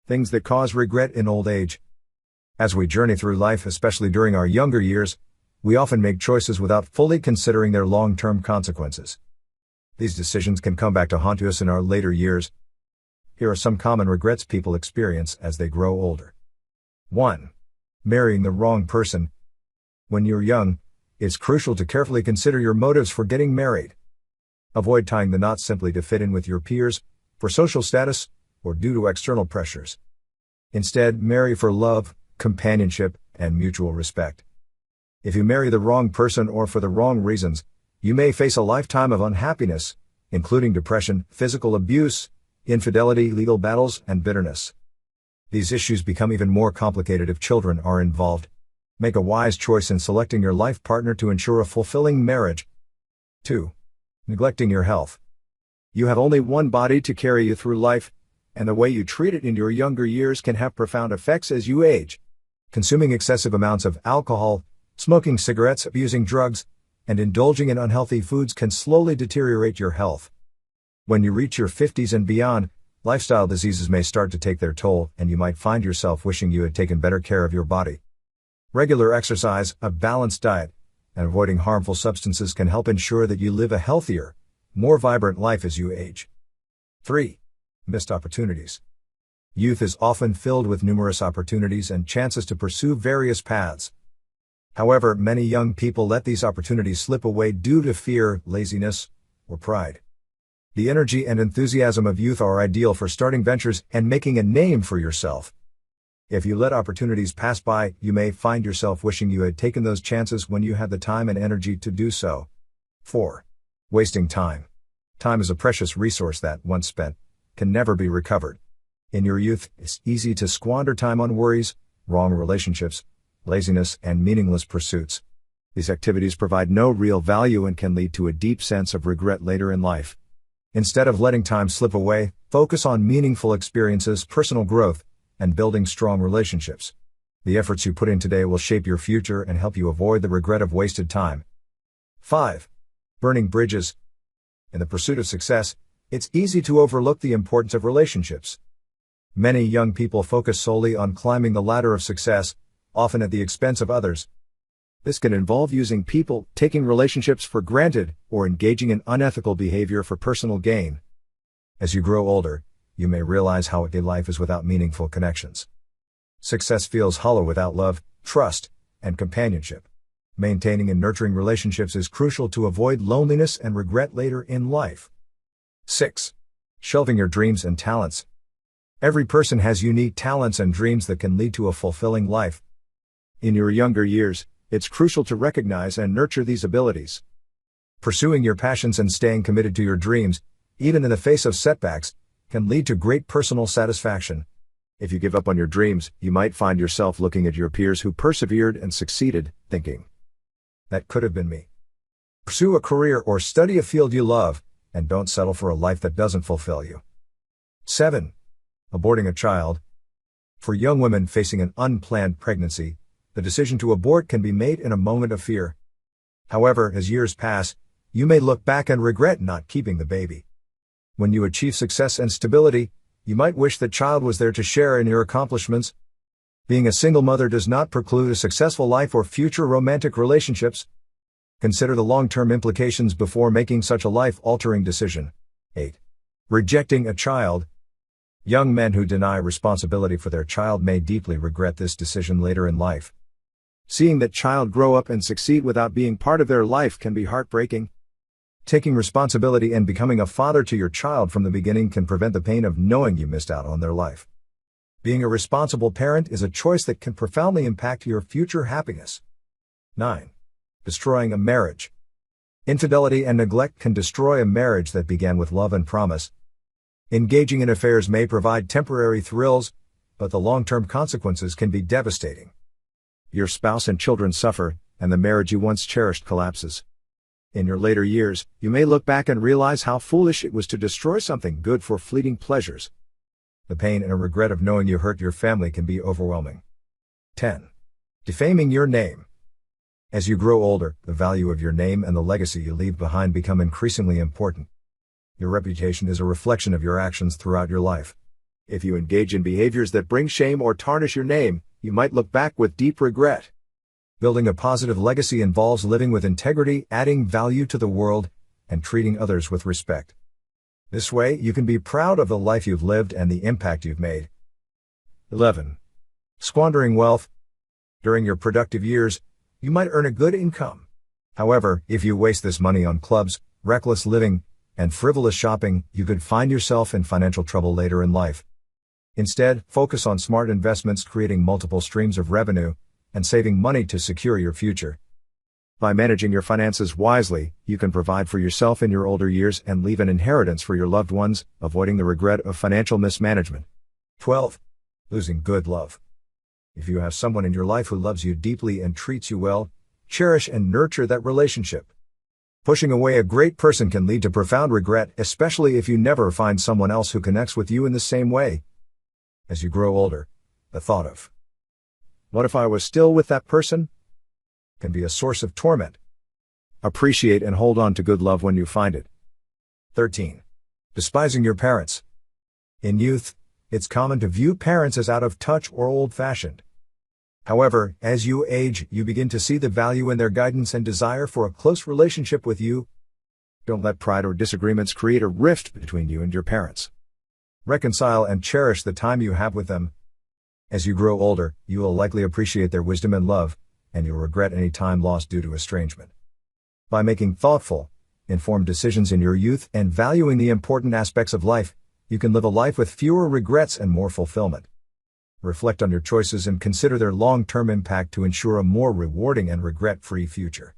Things that cause regret in old age. As we journey through life, especially during our younger years, we often make choices without fully considering their long-term consequences. These decisions can come back to haunt us in our later years. Here are some common regrets people experience as they grow older. 1. Marrying the wrong person. When you're young, it's crucial to carefully consider your motives for getting married. Avoid tying the knot simply to fit in with your peers, for social status, or due to external pressures. Instead, marry for love, companionship, and mutual respect. If you marry the wrong person or for the wrong reasons, you may face a lifetime of unhappiness, including depression, physical abuse, infidelity, legal battles, and bitterness. These issues become even more complicated if children are involved. Make a wise choice in selecting your life partner to ensure a fulfilling marriage. 2. Neglecting your health. You have only one body to carry you through life, and the way you treat it in your younger years can have profound effects as you age. Consuming excessive amounts of alcohol, smoking cigarettes, abusing drugs, and indulging in unhealthy foods can slowly deteriorate your health. When you reach your 50s and beyond, lifestyle diseases may start to take their toll, and you might find yourself wishing you had taken better care of your body. Regular exercise, a balanced diet, and avoiding harmful substances can help ensure that you live a healthier, more vibrant life as you age. 3. Missed opportunities. Youth is often filled with numerous opportunities and chances to pursue various paths. However, many young people let these opportunities slip away due to fear, laziness, or pride. The energy and enthusiasm of youth are ideal for starting ventures and making a name for yourself. If you let opportunities pass by, you may find yourself wishing you had taken those chances when you had the time and energy to do so. 4. Wasting time. Time is a precious resource that, once spent, can never be recovered. In your youth, it's easy to squander time on worries, wrong relationships, laziness, and meaningless pursuits. These activities provide no real value and can lead to a deep sense of regret later in life. Instead of letting time slip away, focus on meaningful experiences, personal growth, and building strong relationships. The efforts you put in today will shape your future and help you avoid the regret of wasted time. 5. Burning bridges. In the pursuit of success, it's easy to overlook the importance of relationships. Many young people focus solely on climbing the ladder of success, often at the expense of others. This can involve using people, taking relationships for granted, or engaging in unethical behavior for personal gain. As you grow older, you may realize how a life is without meaningful connections. Success feels hollow without love, trust, and companionship. Maintaining and nurturing relationships is crucial to avoid loneliness and regret later in life. 6. Shelving your dreams and talents. Every person has unique talents and dreams that can lead to a fulfilling life. In your younger years, it's crucial to recognize and nurture these abilities. Pursuing your passions and staying committed to your dreams, even in the face of setbacks, can lead to great personal satisfaction. If you give up on your dreams, you might find yourself looking at your peers who persevered and succeeded, thinking, "That could have been me." Pursue a career or study a field you love, and don't settle for a life that doesn't fulfill you. 7. Aborting a child. For young women facing an unplanned pregnancy, the decision to abort can be made in a moment of fear. However, as years pass, you may look back and regret not keeping the baby. When you achieve success and stability, you might wish the child was there to share in your accomplishments. Being a single mother does not preclude a successful life or future romantic relationships. Consider the long-term implications before making such a life-altering decision. 8. Rejecting a child. Young men who deny responsibility for their child may deeply regret this decision later in life. Seeing that child grow up and succeed without being part of their life can be heartbreaking. Taking responsibility and becoming a father to your child from the beginning can prevent the pain of knowing you missed out on their life. Being a responsible parent is a choice that can profoundly impact your future happiness. 9. Destroying a marriage. Infidelity and neglect can destroy a marriage that began with love and promise. Engaging in affairs may provide temporary thrills, but the long-term consequences can be devastating. Your spouse and children suffer, and the marriage you once cherished collapses. In your later years, you may look back and realize how foolish it was to destroy something good for fleeting pleasures. The pain and regret of knowing you hurt your family can be overwhelming. 10. Defaming your name. As you grow older, the value of your name and the legacy you leave behind become increasingly important. Your reputation is a reflection of your actions throughout your life. If you engage in behaviors that bring shame or tarnish your name, you might look back with deep regret. Building a positive legacy involves living with integrity, adding value to the world, and treating others with respect. This way, you can be proud of the life you've lived and the impact you've made. 11. Squandering wealth. During your productive years, you might earn a good income. However, if you waste this money on clubs, reckless living, and frivolous shopping, you could find yourself in financial trouble later in life. Instead, focus on smart investments, creating multiple streams of revenue, and saving money to secure your future. By managing your finances wisely, you can provide for yourself in your older years and leave an inheritance for your loved ones, avoiding the regret of financial mismanagement. 12. Losing good love. If you have someone in your life who loves you deeply and treats you well, cherish and nurture that relationship. Pushing away a great person can lead to profound regret, especially if you never find someone else who connects with you in the same way. As you grow older, the thought of, "What if I was still with that person?" can be a source of torment. Appreciate and hold on to good love when you find it. 13. Despising your parents. In youth, it's common to view parents as out of touch or old-fashioned. However, as you age, you begin to see the value in their guidance and desire for a close relationship with you. Don't let pride or disagreements create a rift between you and your parents. Reconcile and cherish the time you have with them. As you grow older, you will likely appreciate their wisdom and love, and you'll regret any time lost due to estrangement. By making thoughtful, informed decisions in your youth and valuing the important aspects of life, you can live a life with fewer regrets and more fulfillment. Reflect on your choices and consider their long-term impact to ensure a more rewarding and regret-free future.